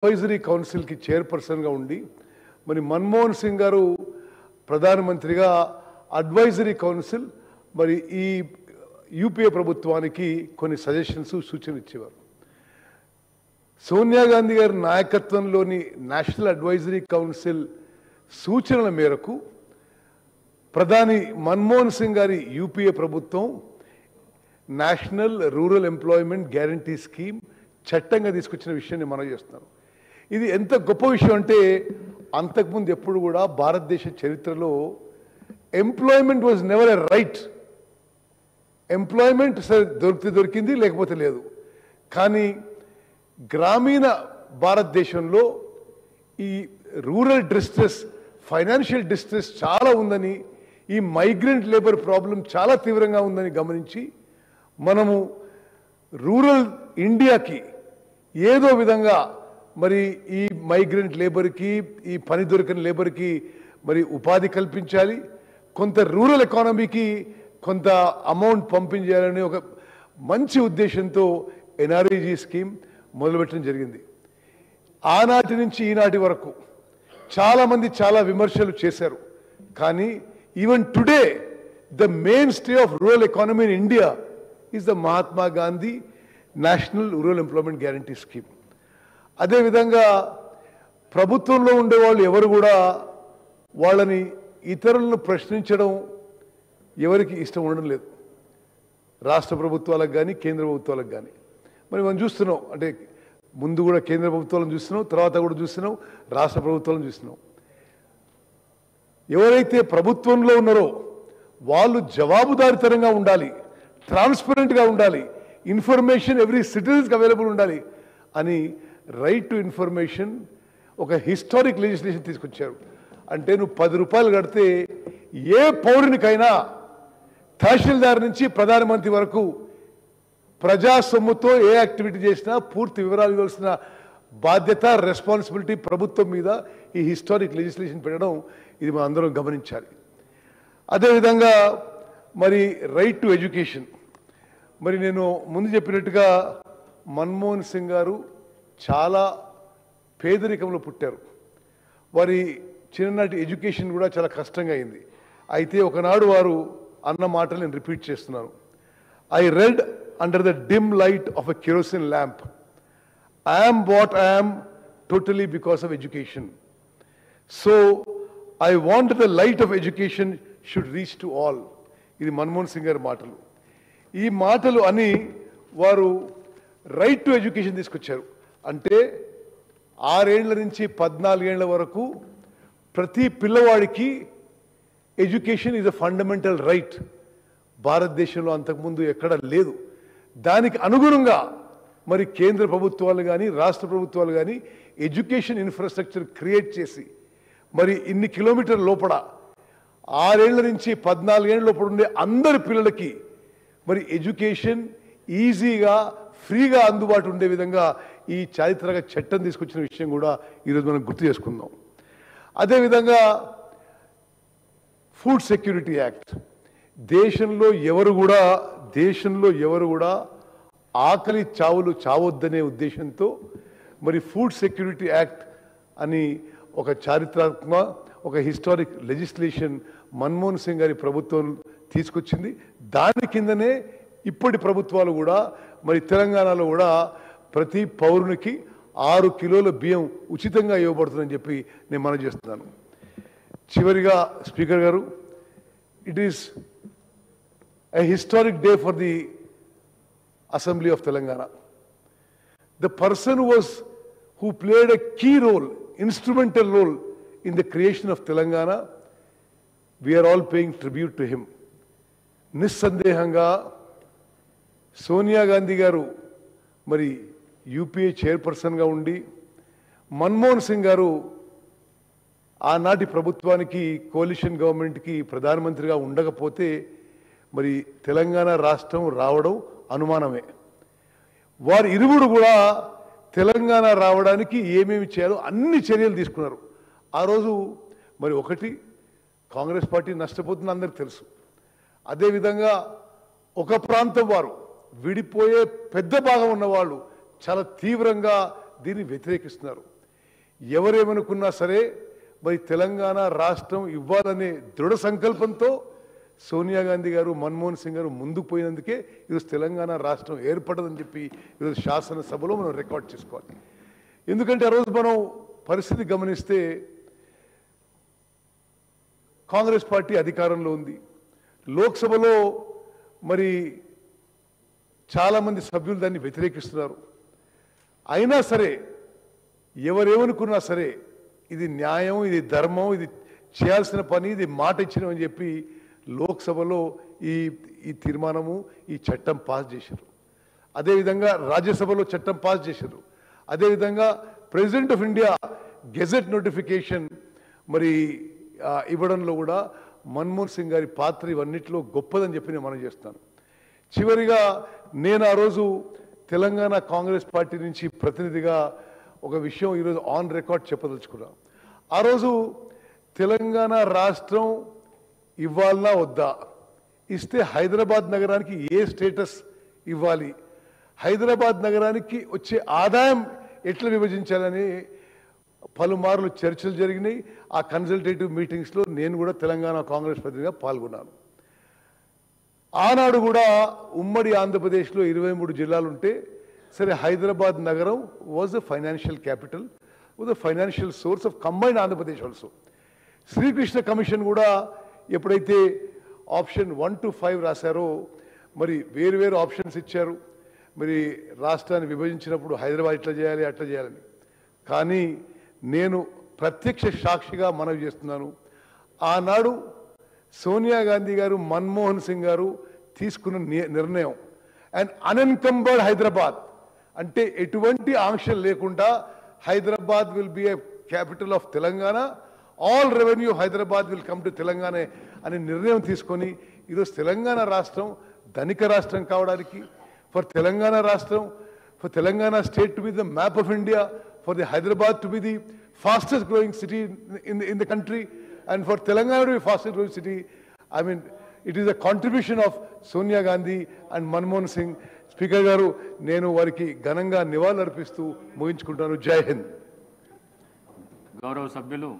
Advisory కౌన్సిల్కి చైర్పర్సన్గా ఉండి మరి మన్మోహన్ సింగ్ గారు ప్రధానమంత్రిగా అడ్వైజరీ కౌన్సిల్ మరి ఈ యూపీఏ ప్రభుత్వానికి కొన్ని సజెషన్స్ సూచనలు ఇచ్చేవారు. సోనియా గాంధీ గారి నాయకత్వంలోని నేషనల్ అడ్వైజరీ కౌన్సిల్ సూచనల మేరకు ప్రధాని మన్మోహన్ సింగ్ గారి యూపీఏ ప్రభుత్వం national rural employment guarantee scheme చట్టంగా తీసుకొచ్చిన విషయాన్ని మనం చేస్తున్నాం. ఇది ఎంత గొప్ప విషయం అంటే అంతకుముందు ఎప్పుడు కూడా భారతదేశ చరిత్రలో employment was never a right. Employment సరే దొరికింది లేకపోతే లేదు. కానీ గ్రామీణ భారతదేశంలో ఈ రూరల్ డిస్ట్రెస్, ఫైనాన్షియల్ డిస్ట్రెస్ చాలా ఉందని, ఈ మైగ్రెంట్ లేబర్ ప్రాబ్లం చాలా తీవ్రంగా ఉందని గమనించి మనము రూరల్ ఇండియాకి ఏదో విధంగా మరి ఈ మైగ్రెంట్ లేబర్కి, ఈ పని దొరికిన లేబర్కి మరి ఉపాధి కల్పించాలి, కొంత రూరల్ ఎకానమీకి కొంత అమౌంట్ పంపించాలని ఒక మంచి ఉద్దేశంతో ఎన్ఆర్ఈజీ స్కీమ్ మొదలుపెట్టడం జరిగింది. ఆనాటి నుంచి ఈనాటి వరకు చాలామంది చాలా విమర్శలు చేశారు. కానీ even today the main stay of rural economy in India is the Mahatma Gandhi national rural employment guarantee scheme. అదేవిధంగా ప్రభుత్వంలో ఉండేవాళ్ళు ఎవరు కూడా వాళ్ళని ఇతరులను ప్రశ్నించడం ఎవరికి ఇష్టం ఉండడం లేదు. రాష్ట్ర ప్రభుత్వాలకు కానీ కేంద్ర ప్రభుత్వాలకు కానీ మరి మనం చూస్తున్నాం. అంటే ముందు కూడా కేంద్ర ప్రభుత్వాలను చూస్తున్నాం, తర్వాత కూడా చూస్తున్నాం, రాష్ట్ర ప్రభుత్వాలను చూస్తున్నాం. ఎవరైతే ప్రభుత్వంలో ఉన్నారో వాళ్ళు జవాబుదారితనంగా ఉండాలి, ట్రాన్స్పరెంట్గా ఉండాలి, ఇన్ఫర్మేషన్ ఎవ్రీ సిటిజన్స్కి అవైలబుల్ ఉండాలి అని రైట్ టు ఇన్ఫర్మేషన్ ఒక హిస్టారిక్ లెజిస్లేషన్ తీసుకొచ్చారు. అంటే నువ్వు 10 రూపాయలు కడితే ఏ పౌరునికైనా తహసీల్దార్ నుంచి ప్రధానమంత్రి వరకు ప్రజా సొమ్ముతో ఏ యాక్టివిటీ చేసినా పూర్తి వివరాలు ఇవ్వాల్సిన బాధ్యత, రెస్పాన్సిబిలిటీ ప్రభుత్వం మీద ఈ హిస్టారిక్ లెజిస్లేషన్ పెట్టడం ఇది మనం అందరం గమనించాలి. అదేవిధంగా మరి రైట్ టు ఎడ్యుకేషన్, మరి నేను ముందు చెప్పినట్టుగా మన్మోహన్ సింగ్ గారు చాలా పేదరికంలో పుట్టారు. వారి చిన్ననాటి ఎడ్యుకేషన్ కూడా చాలా కష్టంగా అయింది. అయితే ఒకనాడు వారు అన్న మాటలు నేను రిపీట్ చేస్తున్నాను. I read under the dim light of a kerosene lamp. I am what I am totally because of education. So I want the light of education should reach to all. ఇది మన్మోహన్ సింగ్ గారి మాటలు. ఈ మాటలు అని వారు right to education తీసుకొచ్చారు. అంటే 6 ఏళ్ల నుంచి 14 ఏళ్ల వరకు ప్రతి పిల్లవాడికి education is a fundamental right. భారతదేశంలో అంతకుముందు ఎక్కడ లేదు. దానికి అనుగుణంగా మరి కేంద్ర ప్రభుత్వాలు కానీ రాష్ట్ర ప్రభుత్వాలు కానీ ఎడ్యుకేషన్ ఇన్ఫ్రాస్ట్రక్చర్ క్రియేట్ చేసి మరి ఇన్ని కిలోమీటర్ల లోపల 6 ఏళ్ల నుంచి 14 ఏళ్ల లోపల ఉండే అందరి పిల్లలకి మరి ఎడ్యుకేషన్ ఈజీగా ఫ్రీగా అందుబాటు ఉండే విధంగా ఈ చారిత్రక చట్టం తీసుకొచ్చిన విషయం కూడా ఈరోజు మనం గుర్తు చేసుకుందాం. అదేవిధంగా ఫుడ్ సెక్యూరిటీ యాక్ట్, దేశంలో ఎవరు కూడా ఆకలి చావులు చావొద్దనే ఉద్దేశంతో మరి ఫుడ్ సెక్యూరిటీ యాక్ట్ అని ఒక చారిత్రాత్మక ఒక హిస్టారిక్ లెజిస్లేషన్ మన్మోహన్ సింగ్ గారి ప్రభుత్వం తీసుకొచ్చింది. దాని కిందనే ఇప్పటి ప్రభుత్వాలు కూడా మరి తెలంగాణలో కూడా ప్రతి పౌరునికి 6 కిలోల బియ్యం ఉచితంగా ఇవ్వబడుతుందని చెప్పి నేను మనవి చేస్తున్నాను. చివరిగా స్పీకర్ గారు, it is a historic day for the Assembly of Telangana. The person who played a key role, instrumental role in the creation of Telangana, we are all paying tribute to him. నిస్సందేహంగా సోనియా గాంధీ గారు మరి UPA చైర్పర్సన్గా ఉండి, మన్మోహన్ సింగ్ గారు ఆనాటి ప్రభుత్వానికి కోalition గవర్నమెంట్కి ప్రధానమంత్రిగా ఉండకపోతే మరి తెలంగాణ రాష్ట్రం రావడం అనుమానమే. వారు ఇరువురు కూడా తెలంగాణ రావడానికి ఏమేమి చేయాలో అన్ని చర్యలు తీసుకున్నారు. ఆ రోజు మరి ఒకటి కాంగ్రెస్ పార్టీ నష్టపోతుంది అందరికి తెలుసు. అదేవిధంగా ఒక ప్రాంతం వారు విడిపోయే పెద్ద భాగం ఉన్నవాళ్ళు చాలా తీవ్రంగా దీన్ని వ్యతిరేకిస్తున్నారు. ఎవరేమనుకున్నా సరే మరి తెలంగాణ రాష్ట్రం ఇవ్వాలనే దృఢ సంకల్పంతో సోనియా గాంధీ గారు మన్మోహన్ సింగ్ గారు ముందుకు పోయినందుకే ఈరోజు తెలంగాణ రాష్ట్రం ఏర్పడదని చెప్పి ఈరోజు శాసనసభలో మనం రికార్డ్ చేసుకోవాలి. ఎందుకంటే ఆ రోజు మనం పరిస్థితి గమనిస్తే కాంగ్రెస్ పార్టీ అధికారంలో ఉంది. లోక్సభలో మరి చాలామంది సభ్యులు దాన్ని వ్యతిరేకిస్తున్నారు. అయినా సరే ఎవరేమనుకున్నా సరే ఇది న్యాయం, ఇది ధర్మం, ఇది చేయాల్సిన పని, ఇది మాట ఇచ్చినామని చెప్పి లోక్సభలో ఈ తీర్మానము, ఈ చట్టం పాస్ చేశారు. అదేవిధంగా రాజ్యసభలో చట్టం పాస్ చేశారు. అదేవిధంగా president of India gazette notification మరి ఇవ్వడంలో కూడా మన్మోహన్ సింగ్ గారి పాత్ర ఇవన్నిటిలో గొప్పదని చెప్పి నేను మనం చేస్తాను. చివరిగా నేను ఆ రోజు తెలంగాణ కాంగ్రెస్ పార్టీ నుంచి ప్రతినిధిగా ఒక విషయం ఈరోజు ఆన్ రికార్డ్ చెప్పదలుచుకున్నాను. ఆ రోజు తెలంగాణ రాష్ట్రం ఇవ్వాలనా వద్దా, ఇస్తే హైదరాబాద్ నగరానికి ఏ స్టేటస్ ఇవ్వాలి, హైదరాబాద్ నగరానికి వచ్చే ఆదాయం ఎట్లా విభజించాలని పలుమార్లు చర్చలు జరిగినాయి. ఆ కన్సల్టేటివ్ మీటింగ్స్లో నేను కూడా తెలంగాణ కాంగ్రెస్ ప్రతినిధిగా పాల్గొన్నాను. ఆనాడు కూడా ఉమ్మడి ఆంధ్రప్రదేశ్లో 23 జిల్లాలు ఉంటే సరే హైదరాబాద్ నగరం was the financial capital, was the financial source of combined Andhra Pradesh also. Srikrishna commission కూడా ఎప్పుడైతే ఆప్షన్ 1 to 5 రాశారో మరి వేరు ఆప్షన్స్ ఇచ్చారు. మరి రాష్ట్రాన్ని విభజించినప్పుడు హైదరాబాద్ ఇట్లా చేయాలి అట్లా చేయాలని. కానీ నేను ప్రత్యక్ష సాక్షిగా మనవి చేస్తున్నాను, ఆనాడు సోనియా గాంధీ గారు మన్మోహన్ సింగ్ గారు తీసుకున్న నిర్ణయం అండ్ అన్ఎన్కంబర్డ్ హైదరాబాద్ అంటే ఎటువంటి ఆంక్షలు లేకుండా Hyderabad will be A capital of Telangana, all revenue Hyderabad will come to Telangana అనే నిర్ణయం తీసుకొని ఈరోజు తెలంగాణ రాష్ట్రం ధనిక రాష్ట్రం కావడానికి, ఫర్ తెలంగాణ రాష్ట్రం, for Telangana state to be the map of India, for the Hyderabad to be the fastest growing city in the country, and for Telangana to be fastest growing city, I mean, it is a contribution of Sonia Gandhi and Manmohan Singh. Speaker garu, nenu variki ghananga nivaళులర్పిస్తూ ముగించుకుంటాను. జై హింద్. గౌరవ సభ్యులు